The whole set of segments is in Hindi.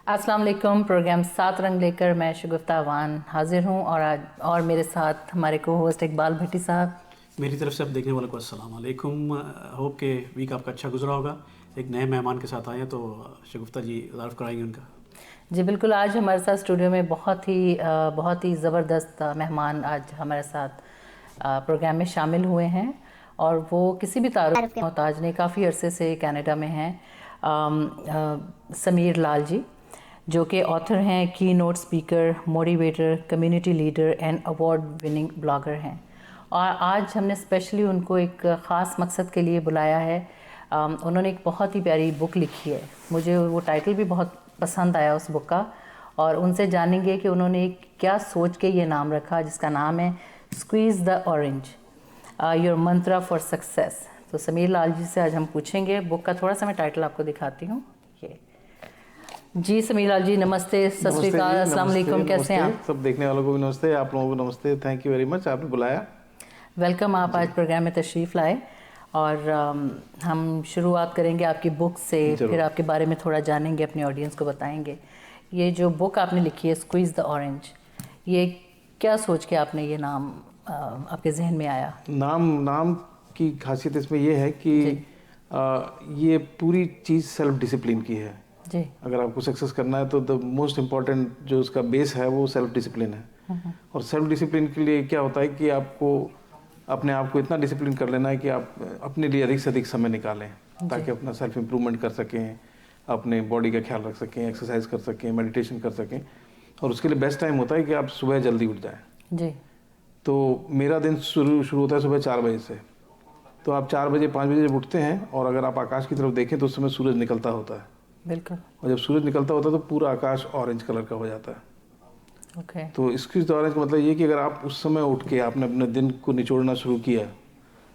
अस्सलाम वालेकुम। प्रोग्राम सात रंग लेकर मैं शगुफ्ता अवान हाजिर हूँ और मेरे साथ हमारे को होस्ट इकबाल भट्टी साहब। मेरी तरफ से आप देखने वालों को अस्सलाम वालेकुम। होप के वीक आपका अच्छा गुजरा होगा। एक नए मेहमान के साथ आए हैं तो शगुफ्ता जी तारुफ कराएंगे उनका। जी बिल्कुल, आज हमारे साथ स्टूडियो में बहुत ही ज़बरदस्त मेहमान आज हमारे साथ प्रोग्राम में शामिल हुए हैं और वो किसी भी तारुफ के मोहताज नहीं, काफ़ी अरसे से कनाडा में हैं। समीर लाल जी जो कि ऑथर हैं, की note speaker, motivator, community leader and award winning blogger हैं। और आज हमने स्पेशली उनको एक ख़ास मकसद के लिए बुलाया है। उन्होंने एक बहुत ही प्यारी बुक लिखी है, मुझे वो टाइटल भी बहुत पसंद आया उस बुक का, और उनसे जानेंगे कि उन्होंने क्या सोच के ये नाम रखा, जिसका नाम है squeeze the orange, your Mantra for success. तो समीर लाल जी से आज हम पूछेंगे। बुक का थोड़ा सा मैं टाइटल आपको दिखाती हूँ। ये जी समीर लाल जी, नमस्ते, सत श्री अकाल, अस्सलाम वालेकुम, कैसे हैं आप? सब देखने वालों को भी नमस्ते, आप लोगों को नमस्ते। थैंक यू वेरी मच, आपने बुलाया। वेलकम, आप आज प्रोग्राम में तशरीफ़ लाए और हम शुरुआत करेंगे आपकी बुक से, फिर आपके बारे में थोड़ा जानेंगे, अपने ऑडियंस को बताएंगे। ये जो बुक आपने लिखी है स्क्वीज़ द ऑरेंज, ये क्या सोच के आपने ये नाम आपके जहन में आया? नाम की खासियत इसमें ये है कि ये पूरी चीज़ सेल्फ डिसिप्लिन की है जी। अगर आपको सक्सेस करना है तो द मोस्ट इम्पॉर्टेंट जो उसका बेस है वो सेल्फ डिसिप्लिन है। और सेल्फ डिसिप्लिन के लिए क्या होता है कि आपको अपने आप को इतना डिसिप्लिन कर लेना है कि आप अपने लिए अधिक से अधिक समय निकालें ताकि अपना सेल्फ इम्प्रूवमेंट कर सकें, अपने बॉडी का ख्याल रख सकें, एक्सरसाइज कर सकें, मेडिटेशन कर सकें। और उसके लिए बेस्ट टाइम होता है कि आप सुबह जल्दी उठ जाएं। जी। तो मेरा दिन शुरू होता है सुबह 4 बजे से। तो आप 4 बजे 5 बजे जब उठते हैं और अगर आप आकाश की तरफ देखें तो उस समय सूरज निकलता होता है। बिल्कुल। और जब सूरज निकलता होता है तो पूरा आकाश ऑरेंज कलर का हो जाता है। ओके। तो इसकी ऑरेंज का मतलब ये कि अगर आप उस समय उठ के आपने अपने दिन को निचोड़ना शुरू किया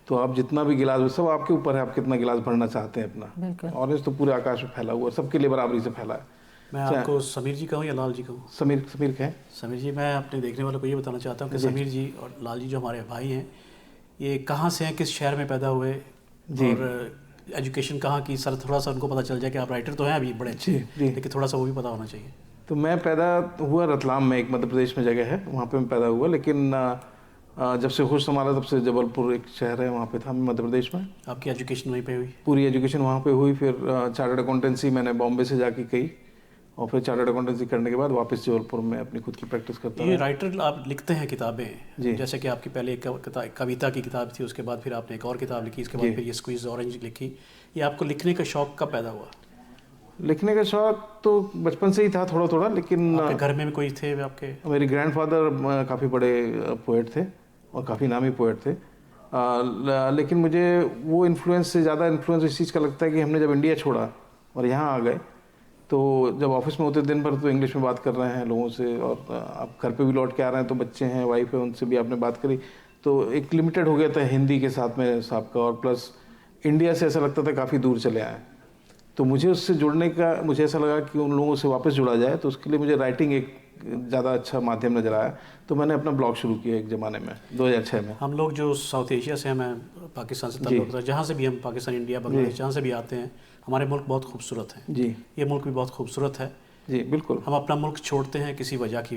तो आप जितना भी गिलास, सब आपके ऊपर है, आप कितना गिलास भरना चाहते हैं अपना। ऑरेंज तो पूरे आकाश में फैला हुआ है, सबके लिए बराबरी से फैला है। मैं आपको समीर जी कहूँ या लाल जी कहूँ? समीर कहें। समीर जी, मैं अपने देखने वालों को ये बताना चाहता हूँ कि समीर जी और लाल जी जो हमारे भाई हैं, ये कहाँ से हैं, किस शहर में पैदा हुए और एजुकेशन कहाँ की? सर थोड़ा सा उनको पता चल जाए कि आप राइटर तो हैं अभी बड़े अच्छे, लेकिन थोड़ा सा वो भी पता होना चाहिए। तो मैं पैदा हुआ रतलाम में, एक मध्य प्रदेश में जगह है, वहाँ पे मैं पैदा हुआ। लेकिन जब से होश संभाला तब से जबलपुर एक शहर है, वहाँ पे था मैं मध्य प्रदेश में। आपकी एजुकेशन वहीं पे हुई? पूरी एजुकेशन वहाँ पे हुई। फिर चार्टर्ड अकाउंटेंसी मैंने बॉम्बे से जाके की और फिर चार्टर्ड अकाउंटेंसी करने के बाद वापस जबलपुर में अपनी खुद की प्रैक्टिस करता हूँ। ये राइटर आप लिखते हैं किताबें, जैसे कि आपकी पहले एक कविता की किताब थी, उसके बाद फिर आपने एक और किताब लिखी, इसके बाद फिर ये स्क्वीज़ ऑरेंज लिखी। ये आपको लिखने का शौक कब पैदा हुआ? लिखने का शौक तो बचपन से ही था थोड़ा थोड़ा, लेकिन आपके घर में भी कोई थे आपके? मेरे ग्रैंडफादर काफ़ी बड़े पोएट थे और काफ़ी नामी पोएट थे। लेकिन मुझे वो इन्फ्लुएंस से ज़्यादा इन्फ्लुएंस इस चीज़ का लगता है कि हमने जब इंडिया छोड़ा और यहाँ आ गए तो जब ऑफिस में होते दिन भर तो इंग्लिश में बात कर रहे हैं लोगों से, और आप घर पे भी लौट के आ रहे हैं तो बच्चे हैं, वाइफ है, उनसे भी आपने बात करी, तो एक लिमिटेड हो गया था हिंदी के साथ में साहब का। और प्लस इंडिया से ऐसा लगता था काफ़ी दूर चले आए। तो मुझे उससे जुड़ने का, मुझे ऐसा लगा कि उन लोगों से वापस जुड़ा जाए, तो उसके लिए मुझे राइटिंग एक ज़्यादा अच्छा माध्यम नज़र आया। तो मैंने अपना ब्लॉग शुरू किया एक ज़माने में 2006 में। हम लोग जो साउथ एशिया से हैं, मैं पाकिस्तान से ताल्लुक़ रखता हूं, जहाँ से भी हम पाकिस्तान, इंडिया, बांग्लादेश जहाँ से भी आते हैं, हमारे मुल्क बहुत खूबसूरत हैं। जी। ये मुल्क भी बहुत खूबसूरत है। जी बिल्कुल। हम अपना मुल्क छोड़ते हैं किसी वजह की।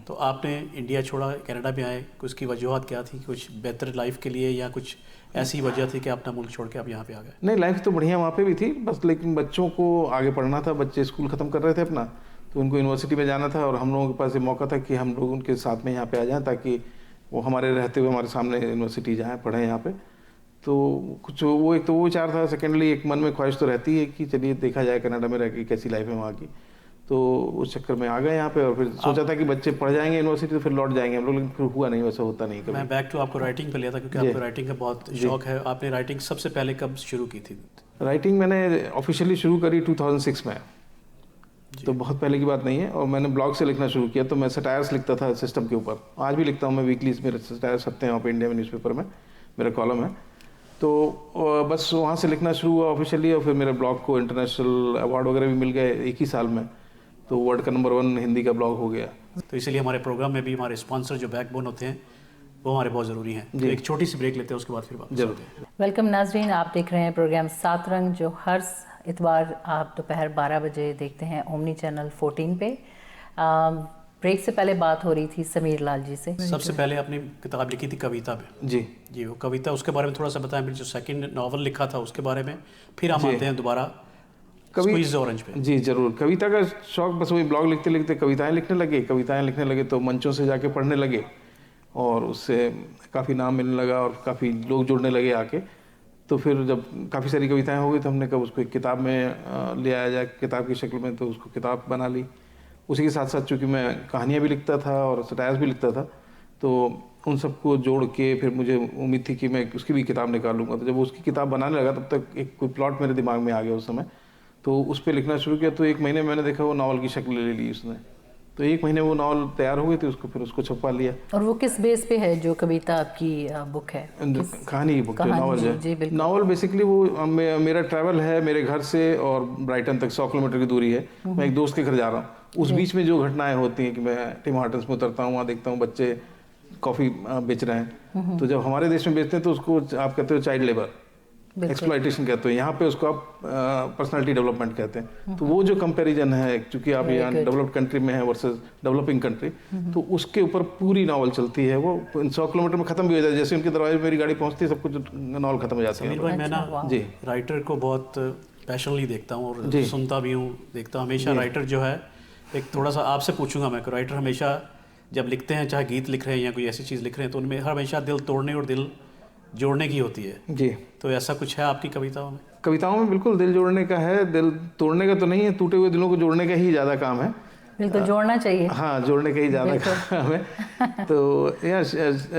तो आपने इंडिया छोड़ा, कनाडा में आए, उसकी वजूहत क्या थी? कुछ बेहतर लाइफ के लिए या कुछ ऐसी वजह थी कि अपना मुल्क छोड़ के आप यहाँ पे आ गए? नहीं, लाइफ तो बढ़िया वहाँ पे भी थी बस, लेकिन बच्चों को आगे पढ़ना था। बच्चे स्कूल ख़त्म कर रहे थे अपना, तो उनको यूनिवर्सिटी में जाना था और हम लोगों के पास ये मौका था कि हम लोग उनके साथ में यहाँ पे आ जाएं ताकि वो हमारे रहते हुए हमारे सामने यूनिवर्सिटी जाएँ, पढ़ें यहाँ पे। तो कुछ वो एक तो वो विचार था। सेकेंडली एक मन में ख्वाहिश तो रहती है कि चलिए देखा जाए कनाडा में रह के कैसी लाइफ है वहाँ की। तो उस चक्कर में आ गए यहाँ पे और फिर सोचा था कि बच्चे पढ़ जाएंगे यूनिवर्सिटी तो फिर लौट जाएंगे हम लोग, लेकिन फिर हुआ नहीं, वैसा होता नहीं कभी। मैं बैक टू आपको राइटिंग पे लिया था क्योंकि आपको राइटिंग का बहुत शौक है। आपने राइटिंग सबसे पहले कब शुरू की थी? राइटिंग मैंने ऑफिशियली शुरू करी 2006 में, तो बहुत पहले की बात नहीं है। और मैंने ब्लॉग से लिखना शुरू किया, तो मैं सटायर्स लिखता था सिस्टम के ऊपर। आज भी लिखता हूँ मैं, वीकलीज मेरे सटायर्स छपते हैं वहाँ पे इंडिया में न्यूज़पेपर में, मेरा कॉलम है। तो बस वहाँ से लिखना शुरू हुआ ऑफिशियली, और फिर मेरे ब्लॉग को इंटरनेशनल अवार्ड वगैरह भी मिल गए एक ही साल में, तो वर्ल्ड का नंबर 1 हिंदी का ब्लॉग हो गया। तो इसलिए हमारे प्रोग्राम में भी हमारे स्पॉन्सर जो बैकबोन होते हैं वो हमारे बहुत ज़रूरी हैं। तो एक छोटी सी ब्रेक लेते हैं, उसके बाद फिर बात जरूर। वेलकम नाजरीन, आप देख रहे हैं प्रोग्राम सात रंग जो हर इतवार आप दोपहर 12 बजे देखते हैं ओमनी चैनल 14 पे। ब्रेक से पहले बात हो रही थी समीर लाल जी से। सबसे पहले आपने किताब लिखी थी कविता पे। जी जी, वो कविता, उसके बारे में थोड़ा सा बताएं। फिर जो सेकंड नॉवल लिखा था उसके बारे में, फिर हम आते हैं दोबारा स्क्वीज ऑरेंज पे। जी जरूर। कविता का शौक बस वही ब्लॉग लिखते लिखते कविताएं लिखने लगे तो मंचों से जाके पढ़ने लगे और उससे काफ़ी नाम मिलने लगा और काफ़ी लोग जुड़ने लगे आके। तो फिर जब काफ़ी सारी कविताएं हो गई तो हमने कहा उसको एक किताब में ले आया जाए, किताब की शक्ल में, तो उसको किताब बना ली। उसी के साथ साथ चूँकि मैं कहानियाँ भी लिखता था और सटायर्स भी लिखता था, तो उन सबको जोड़ के फिर मुझे उम्मीद थी कि मैं उसकी भी किताब निकालूंगा। तो जब उसकी किताब बनाने लगा तब तक एक कोई प्लॉट मेरे दिमाग में आ गया उस समय, तो उस पर लिखना शुरू किया। तो 1 महीने मैंने देखा वो नावल की शक्ल ले ली उसने। तो 1 महीने वो नावल तैयार हो गई थी, फिर उसको छपवा लिया। और वो किस बेस पे है जो कविता आपकी बुक है? कहानी की बुक, जो नावल है। नावल बेसिकली वो मेरा ट्रैवल है, मेरे घर से और ब्राइटन तक 100 किलोमीटर की दूरी है। मैं एक दोस्त के घर जा रहा हूँ, उस बीच में जो घटनाएं होती हैं कि मैं टिम हार्टन्स में उतरता हूँ, वहाँ देखता हूँ बच्चे कॉफ़ी बेच रहे हैं। तो जब हमारे देश में बेचते हैं तो उसको आप कहते हो चाइल्ड लेबर, एक्सप्लॉयटेशन कहते हैं। यहाँ पे उसको आप पर्सनालिटी डेवलपमेंट कहते हैं। तो वो जो कंपैरिजन है, क्योंकि आप यहाँ डेवलप्ड कंट्री में है वर्सेस डेवलपिंग कंट्री, तो उसके ऊपर पूरी नावल चलती है। वो 100 किलोमीटर में खत्म भी हो जाती है। जैसे उनके दरवाजे में मेरी गाड़ी पहुँचती है, सब कुछ नावल खत्म हो जाता है। समीर भाई, मैं ना जी राइटर को बहुत पैशनली देखता हूँ और सुनता भी हूँ, देखता हूँ हमेशा। राइटर जो है, एक थोड़ा सा आपसे पूछूंगा मैं, राइटर हमेशा जब लिखते हैं, चाहे गीत लिख रहे हैं या कोई ऐसी चीज़ लिख रहे हैं, तो उनमें हमेशा दिल तोड़ने और दिल जोड़ने की होती है। जी, तो ऐसा कुछ है आपकी कविताओं में? कविताओं में बिल्कुल दिल जोड़ने का है। दिल तोड़ने का तो नहीं है, टूटे हुए दिलों को जोड़ने का ही ज़्यादा काम है। बिल्कुल जोड़ना चाहिए। हाँ, जोड़ने का ही ज़्यादा काम है। तो यहाँ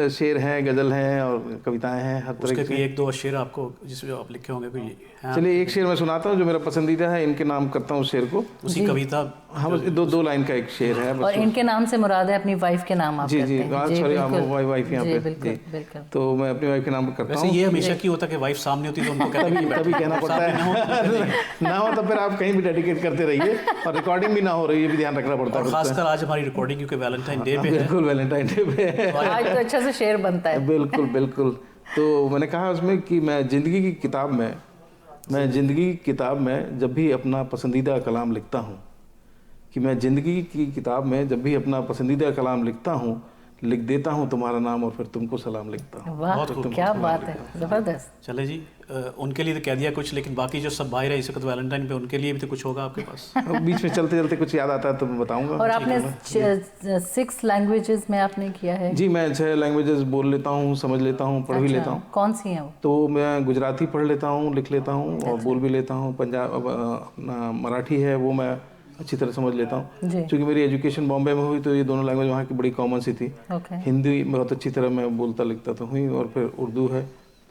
शेर हैं, गज़ल हैं और कविताएं हैं, हर तरह के। 1-2 शेर आपको जिसमें आप लिखे होंगे कोई? चलिए एक शेर मैं सुनाता हूँ जो मेरा पसंदीदा है, इनके नाम करता हूँ शेर को। उसी कविता? हाँ, बस 2 लाइन का एक शेर है। और इनके नाम से मुराद है अपनी वाइफ के नाम आप जी जी, सॉरी, वाइफ यहाँ पे। बिल्कुल। तो मैं अपनी वाइफ के नाम पर करता हूँ। ये हमेशा क्यों होता है कि वाइफ सामने होती है तो उनको तभी कहना पड़ता है। ना हो तो फिर आप कहीं भी डेडिकेट करते रहिए, और रिकॉर्डिंग भी ना हो रही है, भी ध्यान रखना पड़ता है। खासकर आज हमारी रिकॉर्डिंग क्योंकि वैलेंटाइन डे पे है। बिल्कुल वैलेंटाइन डे पे है, आज तो अच्छा से शेर बनता है। बिल्कुल बिल्कुल। तो मैंने कहा उसमें कि मैं ज़िंदगी की किताब में जब भी अपना पसंदीदा कलाम लिखता हूँ, कि मैं ज़िंदगी की किताब में जब भी अपना पसंदीदा कलाम लिखता हूँ, लिख देता हूँ तुम्हारा नाम और फिर तुमको सलाम लिखता हूँ। वाह, क्या बात है, ज़बरदस्त। चले जी, उनके लिए तो कह दिया कुछ, लेकिन बाकी जो सब भाई रहे इस वक्त वैलेंटाइन पे, उनके लिए भी तो कुछ होगा आपके पास? बीच में चलते चलते कुछ याद आता है तो मैं बताऊंगा। और आपने 6 लैंग्वेजेस में आपने किया है? जी, मैं 6 लैंग्वेजेस बोल लेता हूँ, समझ लेता हूँ, पढ़ भी लेता हूँ। कौन सी हैं वो? तो मैं गुजराती पढ़ लेता हूँ, लिख लेता हूँ और बोल भी लेता हूँ। मराठी है वो मैं अच्छी तरह समझ लेता हूँ। क्योंकि मेरी एजुकेशन बॉम्बे में हुई तो ये दोनों लैंग्वेज वहाँ की बड़ी कॉमन सी थी। हिंदी बहुत अच्छी तरह मैं बोलता लिखता तो हुई, और फिर उर्दू है,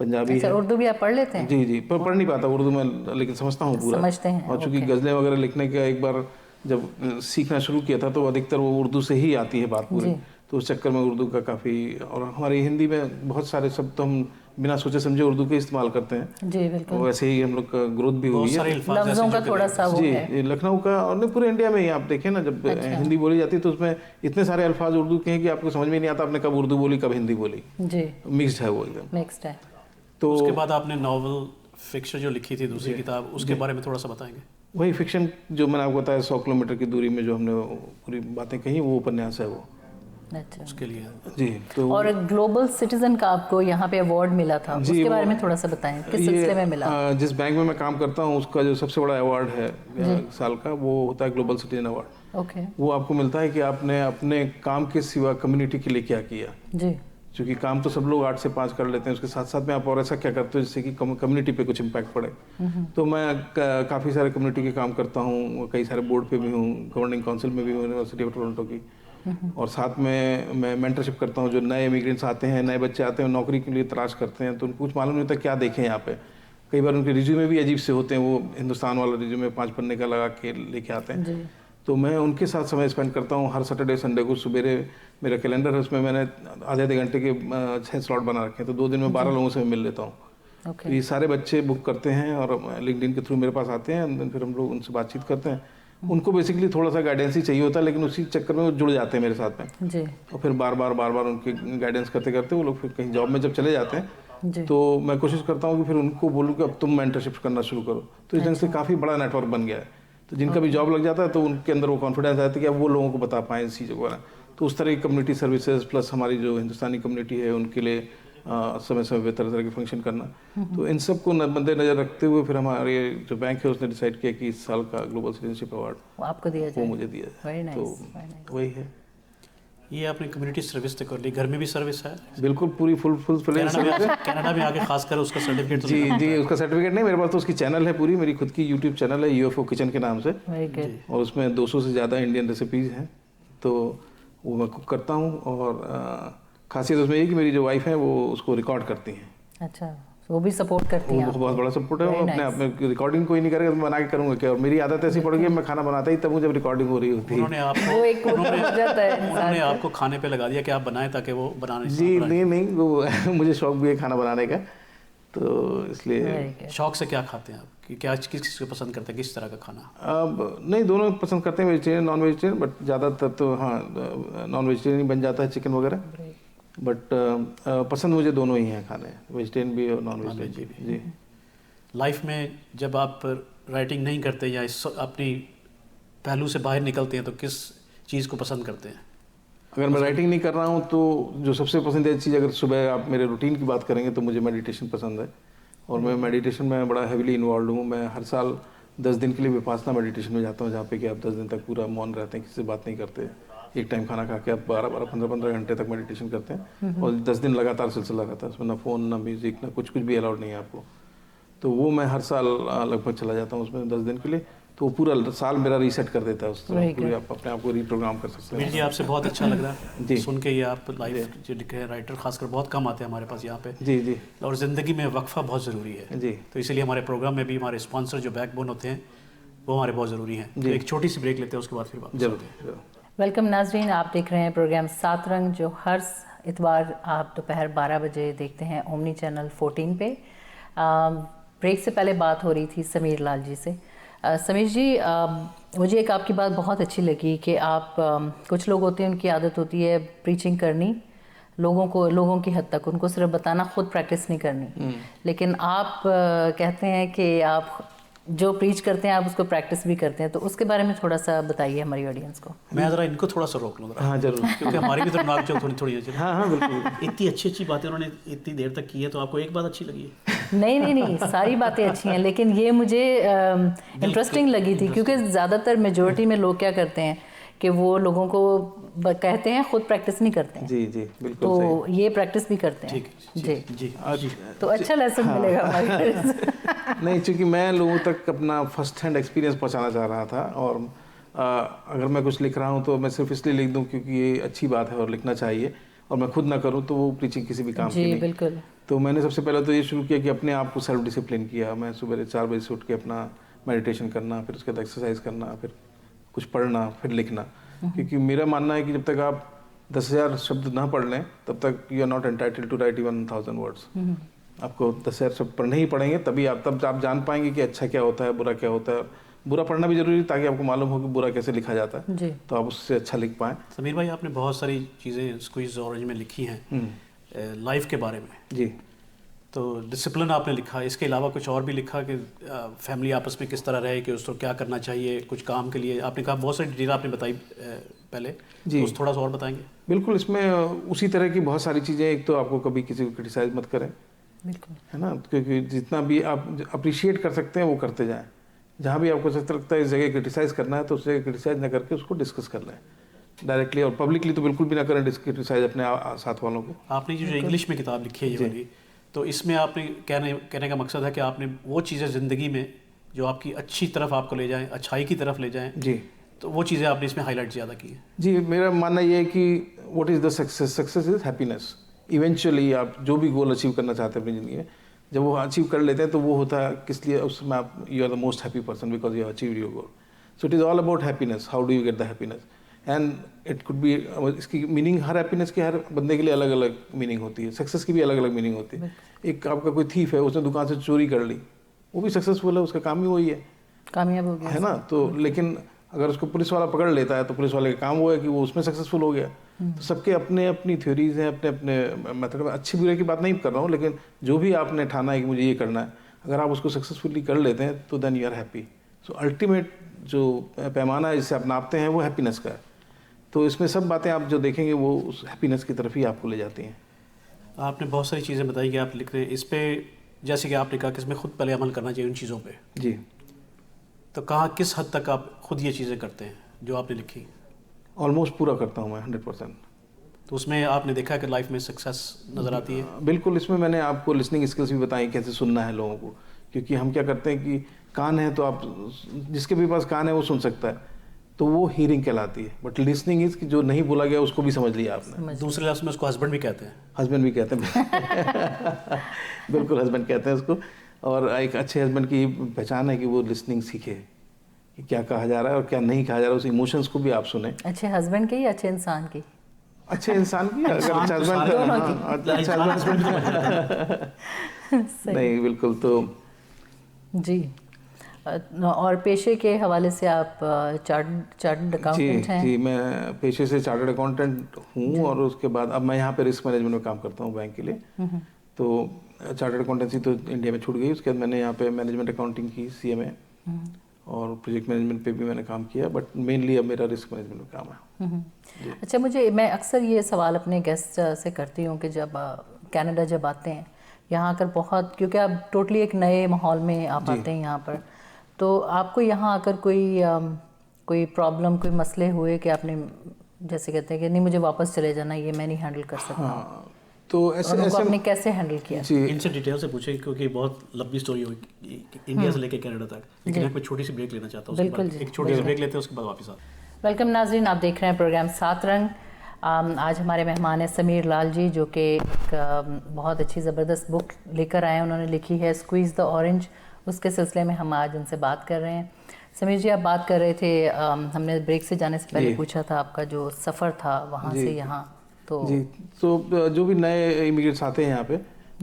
पंजाबी है। उर्दू भी आप पढ़ लेते हैं? जी, पर पढ़ नहीं पाता उर्दू में, लेकिन समझता हूँ पूरा। समझते हैं। और चूँकि गज़लें वगैरह लिखने का एक बार जब सीखना शुरू किया था तो अधिकतर वो उर्दू से ही आती है बात पूरी, तो उस चक्कर में उर्दू का काफ़ी। और हमारी हिंदी में बहुत सारे शब्द तो हम बिना सोचे समझे उर्दू के इस्तेमाल करते हैं। जी बिल्कुल। वैसे ही हम लोग का ग्रोथ भी हुई है, लफ्ज़ों का थोड़ा सा वो है। जी, लखनऊ का और नहीं पूरे इंडिया में ही आप देखें ना, जब हिंदी बोली जाती है तो उसमें इतने सारे अल्फाज उर्दू के हैं कि आपको समझ में नहीं आता आपने कब उर्दू बोली कब हिंदी बोली। जी, मिक्स्ड है वो एकदम, मिक्स्ड है। तो उसके बाद आपने नॉवल फिक्शन जो लिखी थी दूसरी किताब, उसके बारे में थोड़ा सा बताएंगे? वही फिक्शन जो मैंने आपको बताया 100 किलोमीटर की दूरी में जो हमने पूरी बातें कही, वो उपन्यास है वो। अच्छा, उसके लिए जी। तो और ग्लोबल सिटीजन का आपको यहाँ पे अवार्ड मिला था, उसके बारे में थोड़ा सा बताएं, किस सिलसिले में मिला? जिस बैंक में मैं काम करता हूँ उसका जो सबसे बड़ा अवार्ड है साल का, वो होता है ग्लोबल सिटीजन अवार्ड। ओके। वो आपको मिलता है कि आपने अपने काम के सिवा कम्युनिटी के लिए क्या किया। जी। क्योंकि काम तो सब लोग 8 से 5 कर लेते हैं, उसके साथ साथ में आप और ऐसा क्या करते हो जिससे कि कम्युनिटी पे कुछ इम्पैक्ट पड़े। तो मैं काफ़ी सारे कम्युनिटी के काम करता हूँ, कई सारे बोर्ड पे भी हूँ, गवर्निंग काउंसिल में भी हूँ यूनिवर्सिटी ऑफ टोरंटो की। और साथ में मैं मेंटरशिप करता हूँ। जो नए इमिग्रेंट्स आते हैं, नए बच्चे आते हैं, नौकरी के लिए तलाश करते हैं, तो उनको कुछ मालूम नहीं होता क्या देखें यहाँ पे। कई बार उनके रिज्यूमे भी अजीब से होते हैं, वो हिंदुस्तान वाला रिज्यूमे 5 पन्ने का लगा के लेके आते हैं। तो मैं उनके साथ समय स्पेंड करता हूँ। हर सैटरडे संडे को सुबेरे मेरा कैलेंडर है, उसमें मैंने आधे घंटे के 6 स्लॉट बना रखे हैं, तो 2 दिन में 12 लोगों से मिल लेता हूँ। तो ये सारे बच्चे बुक करते हैं और लिंक्डइन के थ्रू मेरे पास आते हैं, फिर हम लोग उनसे बातचीत करते हैं। उनको बेसिकली थोड़ा सा गाइडेंस ही चाहिए होता है, लेकिन उसी चक्कर में वो जुड़ जाते हैं मेरे साथ में जी। और फिर बार बार उनके गाइडेंस करते करते वो लोग फिर कहीं जॉब में जब चले जाते हैं जी। तो मैं कोशिश करता हूँ कि फिर उनको बोलूँ कि अब तुम मेंटरशिप करना शुरू करो, तो इस ढंग से काफ़ी बड़ा नेटवर्क बन गया है। तो जिनका भी जॉब लग जाता है तो उनके अंदर वो कॉन्फिडेंस आता है कि अब वो लोगों को बता पाएँ इस चीज़ों को। तो उस तरह की कम्युनिटी सर्विसेज प्लस हमारी जो हिंदुस्तानी कम्युनिटी है उनके लिए समय समय पे तरह तरह के फंक्शन करना, तो इन सब को मद्देनजर रखते हुए फिर हमारे जो बैंक है उसने डिसाइड किया कि इस साल का ग्लोबल सिटीजनशिप अवार्ड वो आपको दिया वो जाए। मुझे दिया जाए। वेरी तो नाइस। वही है। ये आपने कम्युनिटी सर्विस तो कर ली, घर में भी सर्विस है? बिल्कुल पूरी फुल फ्लेज सर्विस है। कनाडा में आके खासकर उसका सर्टिफिकेट तो जी जी, उसका सर्टिफिकेट नहीं मेरे पास, तो उसकी चैनल है पूरी, मेरी खुद की यूट्यूब चैनल है यूएफओ किचन के नाम से, वेरी गुड। और उसमें 200 से ज़्यादा इंडियन रेसिपीज़ हैं, तो वो मैं कुक करता हूँ। और खासियत उसमें ये कि मेरी जो वाइफ है वो उसको रिकॉर्ड करती हैं। अच्छा, वो भी सपोर्ट करती वो हैं बहुत बड़ा सपोर्ट है। वो Very अपने आप nice. में रिकॉर्डिंग कोई नहीं करेगा तो मैं बना के करूँगा क्या, और मेरी आदत ऐसी पड़ गई है मैं खाना बनाता ही तब मुझे जब रिकॉर्डिंग हो रही होती है। उन्होंने आपको वो एक हो जाता है इंसान उन्होंने को। आपको खाने पे लगा दिया कि आप बनाएं ताकि वो बनाने जी नहीं वो मुझे शौक भी है खाना बनाने का, तो इसलिए। Very good. शौक से क्या खाते हैं आप, कि क्या किस चीज़ को पसंद करते हैं, किस तरह का खाना? अब नहीं, दोनों पसंद करते हैं, वेजिटेरियन नॉन वेजिटेरियन, बट ज़्यादातर तो हाँ नॉन वेजिटेरियन बन जाता है चिकन वगैरह, बट पसंद मुझे दोनों ही हैं खाने, वेजिटेरियन भी और नॉन वेजिटेरियन भी। जी। लाइफ में जब आप राइटिंग नहीं करते या अपनी पहलू से बाहर निकलते हैं तो किस चीज़ को पसंद करते हैं? अगर मैं राइटिंग नहीं कर रहा हूँ तो जो सबसे पसंदीदा चीज़, अगर सुबह आप मेरे रूटीन की बात करेंगे तो मुझे मेडिटेशन पसंद है, और मैं मेडिटेशन में बड़ा हैविली इन्वॉल्व हूँ। मैं हर साल 10 दिन के लिए विपासना मेडिटेशन में जाता हूँ, जहाँ पे कि आप 10 दिन तक पूरा मौन रहते हैं, किसी से बात नहीं करते, एक टाइम खाना खा के आप 15 घंटे तक मेडिटेशन करते हैं, और 10 दिन लगातार सिलसिला रहता है, उसमें ना फ़ोन ना म्यूज़िक ना कुछ भी अलाउड नहीं है आपको। तो वो मैं हर साल लगभग चला जाता हूँ उसमें 10 दिन के लिए, तो वो पूरा साल मेरा रीसेट कर देता है उस तरह, पूरे आप अपने आप को रीप्रोग्राम कर सकते वीर हैं। जी आपसे बहुत अच्छा लग रहा है जी। सुन के, ये आप लाइफ जो लिखे हैं राइटर खासकर बहुत कम आते हैं हमारे पास यहाँ पे, जी जी और ज़िंदगी में वक्फा बहुत ज़रूरी है जी तो इसलिए हमारे प्रोग्राम में भी हमारे स्पॉन्सर जो बैकबोन होते हैं वो हमारे बहुत ज़रूरी हैं। तो एक छोटी सी ब्रेक लेते हैं, उसके बाद फिर बात जरूर करते हैं। जरूर। वेलकम नाजरीन, आप देख रहे हैं प्रोग्राम सात रंग, जो हर इतवार आप दोपहर 12 बजे देखते हैं ओमनी चैनल 14 पे। ब्रेक से पहले बात हो रही थी समीर लाल जी से। समीर जी, मुझे एक आपकी बात बहुत अच्छी लगी कि आप कुछ लोग होते हैं उनकी आदत होती है प्रीचिंग करनी, लोगों की हद तक उनको सिर्फ बताना, खुद प्रैक्टिस नहीं करनी। लेकिन आप कहते हैं कि आप जो प्रीच करते हैं आप उसको प्रैक्टिस भी करते हैं, तो उसके बारे में थोड़ा सा बताइए हमारी ऑडियंस को। मैं ज़रा इनको थोड़ा सा रोक लूँ ज़रा, हाँ जरूर। क्योंकि हमारी भी तो नाक जो थोड़ी है। हाँ हाँ बिल्कुल। इतनी अच्छी बातें उन्होंने इतनी देर तक की है, तो आपको एक बात अच्छी लगी है? नहीं, सारी बातें अच्छी हैं, लेकिन ये मुझे इंटरेस्टिंग लगी थी, क्योंकि ज़्यादातर मेजोरिटी में लोग क्या करते हैं कि वो लोगों को कहते हैं, खुद प्रैक्टिस नहीं करते हैं। जी जी बिल्कुल तो सही। ये प्रैक्टिस भी करते हैं। ठीक है जी जी। तो अच्छा लेसन मिलेगा हमारे। नहीं, चूँकि मैं लोगों तक अपना फर्स्ट हैंड एक्सपीरियंस पहुंचाना चाह रहा था, और अगर मैं कुछ लिख रहा हूं तो मैं सिर्फ इसलिए लिख दूं क्योंकि ये अच्छी बात है और लिखना चाहिए, और मैं खुद ना करूं तो वो प्रीचिंग किसी भी काम की जी नहीं। बिल्कुल। तो मैंने सबसे पहले तो ये शुरू किया कि अपने आप को सेल्फ डिसिप्लिन किया। मैं सुबह 4 बजे से उठ के अपना मेडिटेशन करना, फिर उसके बाद एक्सरसाइज करना, फिर कुछ पढ़ना, फिर लिखना, क्योंकि मेरा मानना है कि जब तक आप 10,000 शब्द ना पढ़ लें तब तक you are not entitled to write even 1000 words. आपको 10,000 शब्द पढ़ने ही पड़ेंगे, तभी आप जान पाएंगे कि अच्छा क्या होता है, बुरा क्या होता है। बुरा पढ़ना भी जरूरी है ताकि आपको मालूम हो कि बुरा कैसे लिखा जाता है, जी। तो आप उससे अच्छा लिख पाएँ। समीर भाई, आपने बहुत सारी चीज़ें स्क्वीज ऑरेंज में लिखी हैं लाइफ के बारे में, जी। तो डिसिप्लिन आपने लिखा, इसके अलावा कुछ और भी लिखा कि फैमिली आपस में किस तरह रहे, कि उसको क्या करना चाहिए कुछ काम के लिए, आपने कहा बहुत सारी डिटेल आपने बताई पहले जी। तो उस थोड़ा सा और बताएंगे? बिल्कुल, इसमें उसी तरह की बहुत सारी चीज़ें। एक तो आपको कभी किसी को क्रिटिसाइज मत करें, बिल्कुल है ना, क्योंकि जितना भी आप अप्रिशिएट कर सकते हैं वो करते जाएं। जहाँ भी आपको ऐसा लगता है इस जगह क्रिटिसाइज करना है तो उस जगह क्रिटिसाइज ना करके उसको डिस्कस कर लें डायरेक्टली, और पब्लिकली तो बिल्कुल भी ना करें क्रिटिसाइज अपने साथ वालों को। आपने जो इंग्लिश में किताब लिखी है ये वाली, तो इसमें आपने कहने का मकसद है कि आपने वो चीज़ें ज़िंदगी में जो आपकी अच्छी तरफ आपको ले जाएं, अच्छाई की तरफ ले जाएं, जी, तो वो चीज़ें आपने इसमें हाईलाइट ज़्यादा की है। जी, मेरा मानना ये है कि what is the success, success is happiness. Eventually आप जो भी गोल अचीव करना चाहते हैं अपनी ज़िंदगी में, जब वो अचीव कर लेते हैं तो वो होता है किस लिए, उसमें आप you are the most happy person because you achieve your goal. So it is all about happiness, how do you get the happiness, and it could be, इसकी मीनिंग हर हैप्पीनेस की हर बंदे के लिए अलग अलग मीनिंग होती है, सक्सेस की भी अलग अलग मीनिंग होती है। एक आपका कोई थीफ है, उसने दुकान से चोरी कर ली, वो भी सक्सेसफुल है, उसका काम ही वही है, कामयाब हो गया, है ना। तो लेकिन अगर उसको पुलिस वाला पकड़ लेता है तो पुलिस वाले का काम वो है कि वो उसमें सक्सेसफुल हो गया। तो सबके अपने अपनी थ्योरीज हैं, अपने अपने मेथड। अच्छी बुरे की बात नहीं कर रहा हूँ, लेकिन जो भी आपने ठाना है कि मुझे ये करना है, अगर आप उसको सक्सेसफुली कर लेते हैं तो then you are happy. So ultimate जो पैमाना है जिससे आप नापते हैं वो हैप्पीनेस का है। तो इसमें सब बातें आप जो देखेंगे वो उस हैप्पीनेस की तरफ ही आपको ले जाती हैं। आपने बहुत सारी चीज़ें बताई कि आप लिख रहे हैं इस पे, जैसे कि आपने कहा कि इसमें खुद पहले अमल करना चाहिए उन चीज़ों पे, जी। तो कहाँ किस हद तक आप खुद ये चीज़ें करते हैं जो आपने लिखी? ऑलमोस्ट पूरा करता हूँ मैं 100%। तो उसमें आपने देखा कि लाइफ में सक्सेस नज़र आती है? बिल्कुल। इसमें मैंने आपको लिसनिंग स्किल्स भी बताई, कैसे सुनना है लोगों को, क्योंकि हम क्या करते हैं कि कान है तो आप, जिसके भी पास कान है वो सुन सकता है, तो वो हीयरिंग कहलाती है। बट लिसनिंग इज कि जो नहीं बोला गया उसको भी समझ लिया आपने। दूसरे लफ्ज़ में उसको हस्बैंड भी कहते हैं। हस्बैंड भी कहते हैं बिल्कुल हस्बैंड कहते हैं उसको। और एक अच्छे हस्बैंड की पहचान है कि वो लिसनिंग सीखे कि क्या कहा जा रहा है और क्या नहीं कहा जा रहा है, उस इमोशंस को भी आप सुने। अच्छे हस्बैंड की या अच्छे इंसान की? अच्छे इंसान की, अगर अच्छा हस्बैंड नहीं, बिल्कुल। तो जी। और पेशे के हवाले से आप चार्टर्ड अकाउंटेंट हैं? जी, मैं पेशे से चार्टर्ड अकाउंटेंट हूँ, और उसके बाद अब मैं यहाँ पे रिस्क मैनेजमेंट में काम करता हूँ बैंक के लिए। तो चार्टर्ड अकाउंटेंसी तो इंडिया में छूट गई, उसके बाद मैंने यहाँ पे मैनेजमेंट अकाउंटिंग की, CMA, और प्रोजेक्ट मैनेजमेंट पे भी मैंने काम किया, बट मेनली अब मेरा रिस्क मैनेजमेंट में काम है। अच्छा, मैं अक्सर ये सवाल अपने गेस्ट से करती हूँ कि जब कनाडा जब आते हैं यहाँ आकर, बहुत, क्योंकि आप टोटली एक नए माहौल में आप आते हैं यहाँ पर, तो आपको यहाँ आकर कोई प्रॉब्लम, कोई मसले हुए कि आपने जैसे कहते हैं कि नहीं मुझे वापस चले जाना, ये मैं नहीं हैंडल कर सकता? हाँ, तो ऐसे आपने कैसे हैंडल किया? जी, इनसे डिटेल से पूछे, क्योंकि बहुत लंबी स्टोरी होगी इंडिया से लेकर कनाडा तक। लेकिन मैं कोई छोटी सी ब्रेक लेना चाहता हूँ। बिल्कुल, एक छोटी सी ब्रेक लेते हैं, उसके बाद वापस आते हैं। वेलकम नाजरीन, आप देख रहे हैं प्रोग्राम सात रंग। आज हमारे मेहमान हैं समीर लाल जी, जो कि एक बहुत अच्छी ज़बरदस्त बुक लेकर आए हैं। उन्होंने लिखी है स्क्वीज़ द ऑरेंज। उसके सिलसिले में हम आज उनसे बात कर रहे हैं। समीर जी, आप बात कर रहे थे, हमने ब्रेक से जाने से पहले पूछा था आपका जो सफ़र था वहाँ से यहाँ, तो जी, तो जो भी नए इमिग्रेंट्स आते हैं यहाँ पे,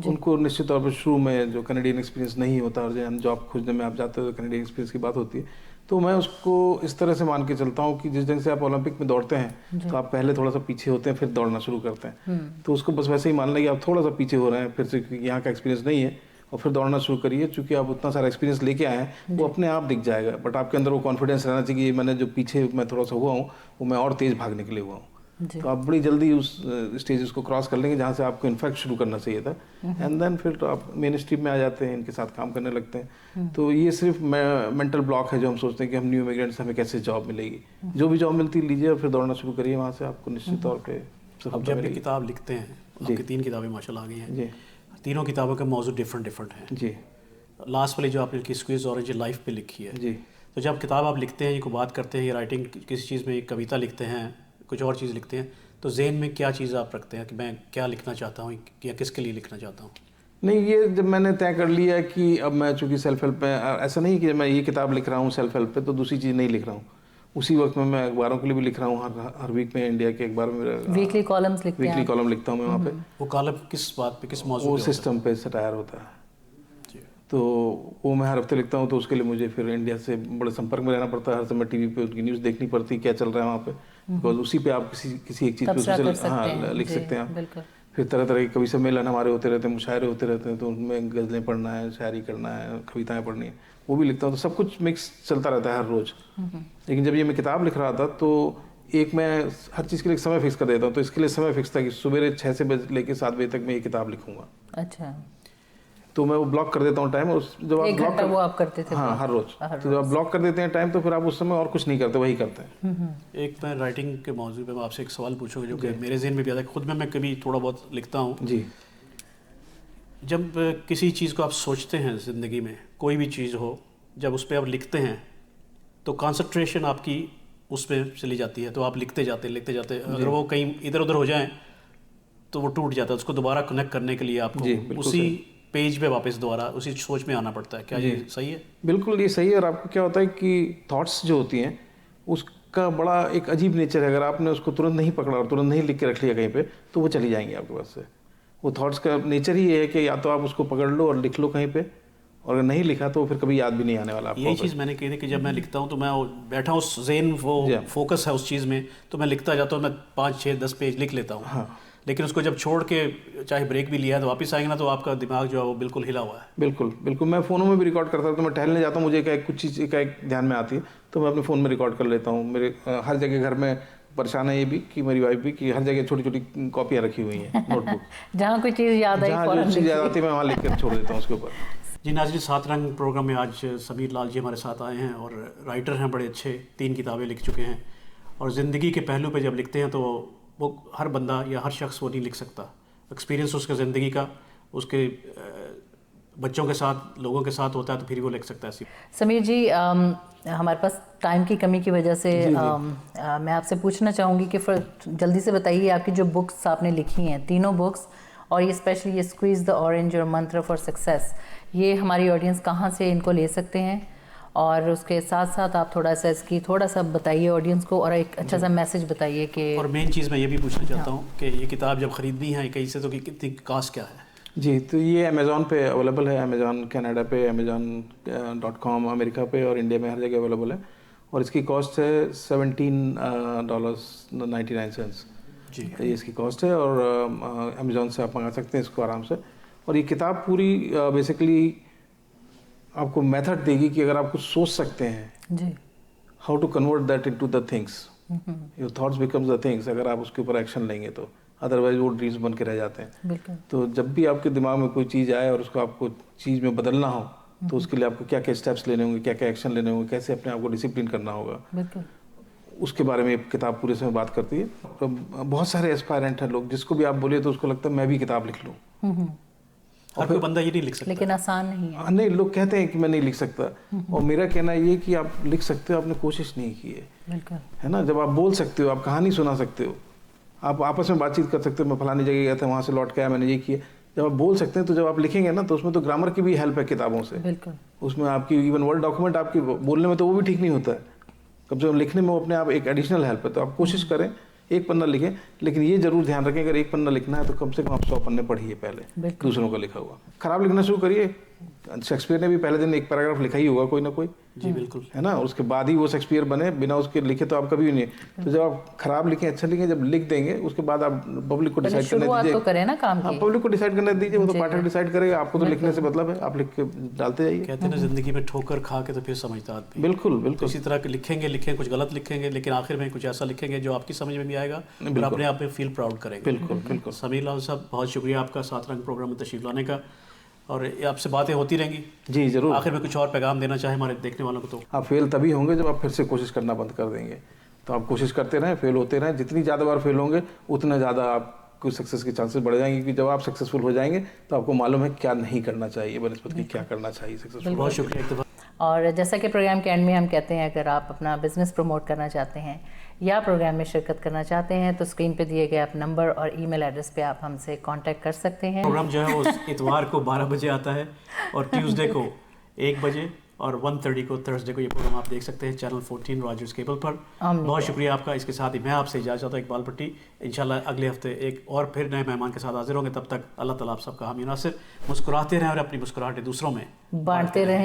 उनको निश्चित तौर पर शुरू में जो कैनेडियन एक्सपीरियंस नहीं होता, और जब जॉब खोजने में आप जाते हो तो कैनेडियन एक्सपीरियंस की बात होती है, तो मैं उसको इस तरह से मान के चलता हूँ कि जिस ढंग से आप ओलंपिक में दौड़ते हैं तो आप पहले थोड़ा सा पीछे होते हैं, फिर दौड़ना शुरू करते हैं। तो उसको बस वैसे ही मान लें कि आप थोड़ा सा पीछे हो रहे हैं फिर से, क्योंकि यहाँ का एक्सपीरियंस नहीं है, और फिर दौड़ना शुरू करिए। चूँकि आप उतना सारा एक्सपीरियंस लेके आए हैं, वो अपने आप दिख जाएगा। बट आपके अंदर वो कॉन्फिडेंस रहना चाहिए कि मैंने जो पीछे मैं थोड़ा सा हुआ हूँ, वो मैं और तेज़ भागने के लिए हुआ हूँ। तो आप बड़ी जल्दी उस स्टेज को क्रॉस कर लेंगे जहाँ से आपको इनफैक्ट शुरू करना चाहिए था, एंड देन फिर तो आप मेन स्ट्रीम में आ जाते हैं, इनके साथ काम करने लगते हैं। तो ये सिर्फ मेंटल ब्लॉक है जो हम सोचते हैं कि हम न्यू इमिग्रेंट्स, हमें कैसे जॉब मिलेगी। जो भी जॉब मिलती लीजिए और फिर दौड़ना शुरू करिए, वहाँ से आपको निश्चित तौर पर अब जब ये किताब लिखते हैं, आपकी 3 किताबें माशाल्लाह आ गई हैं जी, तीनों किताबों के मौजूद डिफरेंट हैं जी। लास्ट वाली जो आपने लिखी स्क्वीज़ ऑरेंज लाइफ पे लिखी है जी, तो जब किताब आप लिखते हैं, ये को बात करते हैं, ये राइटिंग किसी चीज़ में, कविता लिखते हैं, कुछ और चीज़ लिखते हैं, तो ज़हन में क्या चीज़ आप रखते हैं कि मैं क्या लिखना चाहता हूँ या किसके लिए लिखना चाहता हूँ? नहीं, ये जब मैंने तय कर लिया कि अब मैं चूँकि सेल्फ हेल्प में, ऐसा नहीं कि मैं ये किताब लिख रहा हूँ सेल्फ हेल्प पे तो दूसरी चीज़ नहीं लिख रहा हूँ। उसी वक्त में मैं अखबारों के लिए भी लिख रहा हूँ। हर वीक में इंडिया के अखबार में वीकली कॉलम्स लिखते हैं। वीकली कॉलम लिखता हूँ मैं वहाँ पे। वो कॉलम किस बात पे, किस मौजूद? वो सिस्टम पे सटायर होता है, तो वो मैं हर हफ्ते लिखता हूँ। तो उसके लिए मुझे फिर इंडिया से बड़े संपर्क में रहना पड़ता है, हर समय टीवी पे उनकी न्यूज़ देखनी पड़ती है, क्या चल रहा है वहाँ पे, बिकॉज उसी पे आप किसी एक चीज़ पे लिख सकते हैं। फिर तरह तरह के कवि सम्मेलन हमारे होते रहते हैं, मुशायरे होते रहते हैं, तो उनमें गज़लें पढ़ना है, शायरी करना है, कविताएं पढ़नी है, वो भी लिखता हूँ। तो सब कुछ मिक्स चलता रहता है हर रोज़। लेकिन जब ये मैं किताब लिख रहा था तो एक मैं हर चीज़ के लिए समय फिक्स कर देता हूँ। तो इसके लिए समय फिक्स था कि सुबह 6 से लेकर 7 बजे तक मैं ये किताब लिखूंगा। अच्छा, तो मैं वो ब्लॉक कर देता हूँ टाइम। उस जब आप ब्लॉक वो आप करते थे? हाँ, हर रोज। तो जब आप ब्लॉक कर देते हैं टाइम, तो फिर आप उस समय और कुछ नहीं करते, वही करते हैं। एक मैं राइटिंग के मौजूद पे आपसे एक सवाल पूछूंगा जो कि मेरे ज़हन में भी आता है, खुद में मैं कभी थोड़ा बहुत लिखता हूँ जी। जब किसी चीज़ को आप सोचते हैं ज़िंदगी में, कोई भी चीज़ हो, जब उस पर आप लिखते हैं तो कॉन्सेंट्रेशन आपकी उस पर चली जाती है, तो आप लिखते जाते। अगर वो कहीं इधर उधर हो जाए तो वो टूट जाता है। उसको दोबारा कनेक्ट करने के लिए आपको उसी पेज पे वापस दोबारा उसी सोच में आना पड़ता है। क्या ये सही है? बिल्कुल ये सही है। और आपको क्या होता है कि थॉट्स जो होती हैं उसका बड़ा एक अजीब नेचर है। अगर आपने उसको तुरंत नहीं पकड़ा और तुरंत नहीं लिख के रख लिया कहीं पे, तो वो चली जाएंगी आपके पास से। वो थॉट्स का नेचर ही ये है कि या तो आप उसको पकड़ लो और लिख लो कहीं पे, और अगर नहीं लिखा तो फिर कभी याद भी नहीं आने वाला आपको। यही चीज़ मैंने कही थी कि जब मैं लिखता हूँ तो मैं बैठा हूँ जेन, वो फोकस है उस चीज़ में, तो मैं लिखता जाता हूँ, मैं 5, 6, 10 पेज लिख लेता हूँ। हाँ। लेकिन उसको जब छोड़ के चाहे ब्रेक भी लिया तो वापस आएंगे ना, तो आपका दिमाग जो है वो बिल्कुल हिला हुआ है। बिल्कुल बिल्कुल। मैं फ़ोनों में भी रिकॉर्ड करता हूँ, तो मैं टहलने जाता हूँ, मुझे कुछ चीज़ एक ध्यान में आती है तो मैं अपने फ़ोन में रिकॉर्ड कर लेता हूँ। मेरे हर जगह घर में परेशान है ये भी कि मेरी वाइफ भी, कि हर जगह छोटी छोटी कॉपियाँ रखी हुई हैं, नोटबुक। जहाँ कोई चीज़ याद आई जहाँ फौरन जो चीज़ लिख याद ली। आती है मैं वहाँ लिख कर छोड़ देता हूँ उसके ऊपर। जी नाज़रीन, 7 रंग प्रोग्राम में आज समीर लाल जी हमारे साथ आए हैं और राइटर हैं बड़े अच्छे, 3 किताबें लिख चुके हैं। और ज़िंदगी के पहलू पे जब लिखते हैं तो वो हर बंदा या हर शख्स वो नहीं लिख सकता। एक्सपीरियंस उसके ज़िंदगी का, उसके बच्चों के साथ, लोगों के साथ होता है तो फिर वो लिख सकता है। समीर जी, हमारे पास टाइम की कमी की वजह से मैं आपसे पूछना चाहूँगी कि फिर जल्दी से बताइए, आपकी जो बुक्स आपने लिखी हैं, तीनों बुक्स, और ये स्पेशली ये स्क्वीज़ द ऑरेंज और मंत्र फॉर सक्सेस, ये हमारी ऑडियंस कहाँ से इनको ले सकते हैं? और उसके साथ साथ आप थोड़ा सा बताइए ऑडियंस को, और एक अच्छा सा मैसेज बताइए कि। और मेन चीज़ मैं ये भी पूछना चाहता हूँ कि ये किताब जब ख़रीदनी है कहीं से तो कितनी कास्ट क्या है? जी, तो ये अमेज़ॉन पे अवेलेबल है, अमेज़ॉन कनाडा पे, amazon.com अमेरिका पे, और इंडिया में हर जगह अवेलेबल है। और इसकी कॉस्ट है $17.99 जी, ये इसकी कॉस्ट है। और अमेज़ॉन से आप मंगा सकते हैं इसको आराम से। और ये किताब पूरी बेसिकली आपको मेथड देगी कि अगर आप कुछ सोच सकते हैं, जी, how to convert that into the things, your thoughts becomes the things, अगर आप उसके ऊपर एक्शन लेंगे तो, अदरवाइज वो ड्रीम्स बन के रह जाते हैं। बिल्कुल। तो जब भी आपके दिमाग में कोई चीज़ आए और उसको आपको चीज़ में बदलना हो, तो उसके लिए आपको क्या क्या स्टेप्स लेने होंगे, क्या क्या एक्शन लेने होंगे, कैसे अपने आप को डिसिप्लिन करना होगा, बिल्कुल। उसके बारे में ये किताब पूरे समय बात करती है। तो बहुत सारे एस्पायरेंट हैं लोग, जिसको भी आप बोलिए तो उसको लगता है मैं भी किताब लिख लूँ। हर कोई बंदा ये नहीं लिख सकता। लेकिन आसान नहीं है। नहीं, लोग कहते हैं कि मैं नहीं लिख सकता, और मेरा कहना ये कि आप लिख सकते हो, आपने कोशिश नहीं की है। बिल्कुल। है ना, जब आप बोल सकते हो, आप कहानी सुना सकते हो, आप आपस में बातचीत कर सकते हो, मैं फलानी जगह गया था, वहाँ से लौट के आया, मैंने ये किया। जब आप बोल सकते हैं तो जब आप लिखेंगे ना, तो उसमें तो ग्रामर की भी हेल्प है किताबों से। बिल्कुल। उसमें आपकी इवन वर्ड डॉक्यूमेंट आपकी बोलने में तो वो भी ठीक नहीं होता है, कम से कम लिखने में वो अपने आप एक एडिशनल हेल्प है। तो आप कोशिश करें, एक पन्ना लिखें, लेकिन ये जरूर ध्यान रखें अगर एक पन्ना लिखना है तो कम से कम आप 100 पन्ने पढ़िए पहले, दूसरों का लिखा हुआ। खराब लिखना शुरू करिए। शेक्सपियर ने भी पहले दिन एक पैराग्राफ लिखा ही होगा कोई ना कोई। जी बिल्कुल। है ना, उसके बाद ही वो शेक्सपियर बने, बिना उसके लिखे तो आप कभी भी नहीं। तो जब आप खराब लिखें, अच्छा लिखें, जब लिख देंगे उसके बाद आप पब्लिक को डिसाइड करने शुरुआत दीजिए। तो करें ना काम की। पब्लिक को डिसाइड करने दीजिए, वो तो पाठक डिसाइड करेगा, आपको तो लिखने से मतलब है, आप लिख के डालते जाइए। कहते हैं ना, जिंदगी में ठोकर खा के तो फिर समझदार भी। बिल्कुल तो बिल्कुल। इसी तरह के लिखेंगे, कुछ गलत लिखेंगे, लेकिन आखिर में कुछ ऐसा लिखेंगे जो आपकी समझ में भी आएगा और अपने आप में फील प्राउड करेंगे। बिल्कुल बिल्कुल। समीर लाल साहब, बहुत शुक्रिया आपका 7 रंग प्रोग्राम में तशरीफ लाने का, और आपसे बातें होती रहेंगी। जी जरूर। आखिर में कुछ और पैगाम देना चाहे हमारे देखने वालों को? तो आप फेल तभी होंगे जब आप फिर से कोशिश करना बंद कर देंगे। तो आप कोशिश करते रहें, फेल होते रहें, जितनी ज़्यादा बार फेल होंगे उतना ज़्यादा आपको सक्सेस के चांसेस बढ़ जाएंगे, क्योंकि जब आप सक्सेसफुल हो जाएंगे तो आपको मालूम है क्या नहीं करना चाहिए बनस्पत की क्या करना चाहिए सक्सेसफुल। बहुत शुक्रिया एक दफ़ा। और जैसा कि प्रोग्राम के एंड में हम कहते हैं, अगर आप अपना बिजनेस प्रमोट करना चाहते हैं या प्रोग्राम में शिरकत करना चाहते हैं तो स्क्रीन पे दिए गए आप नंबर और ईमेल एड्रेस पे आप हमसे कांटेक्ट कर सकते हैं। प्रोग्राम जो है वो इतवार को 12 बजे आता है और ट्यूसडे को 1 बजे और 1:30 को थर्सडे को ये प्रोग्राम आप देख सकते हैं चैनल 14 रॉजर्स केबल पर। बहुत शुक्रिया आपका। इसके साथ ही मैं आपसे इजाज़त चाहता हूँ, इकबाल भट्टी। इंशाल्लाह अगले हफ्ते एक और फिर नए मेहमान के साथ हाजिर होंगे। तब तक अल्लाह ताला आप सबका हामी नासिर। मुस्कुराते रहें और अपनी मुस्कुराहटें दूसरों में बांटते रहें।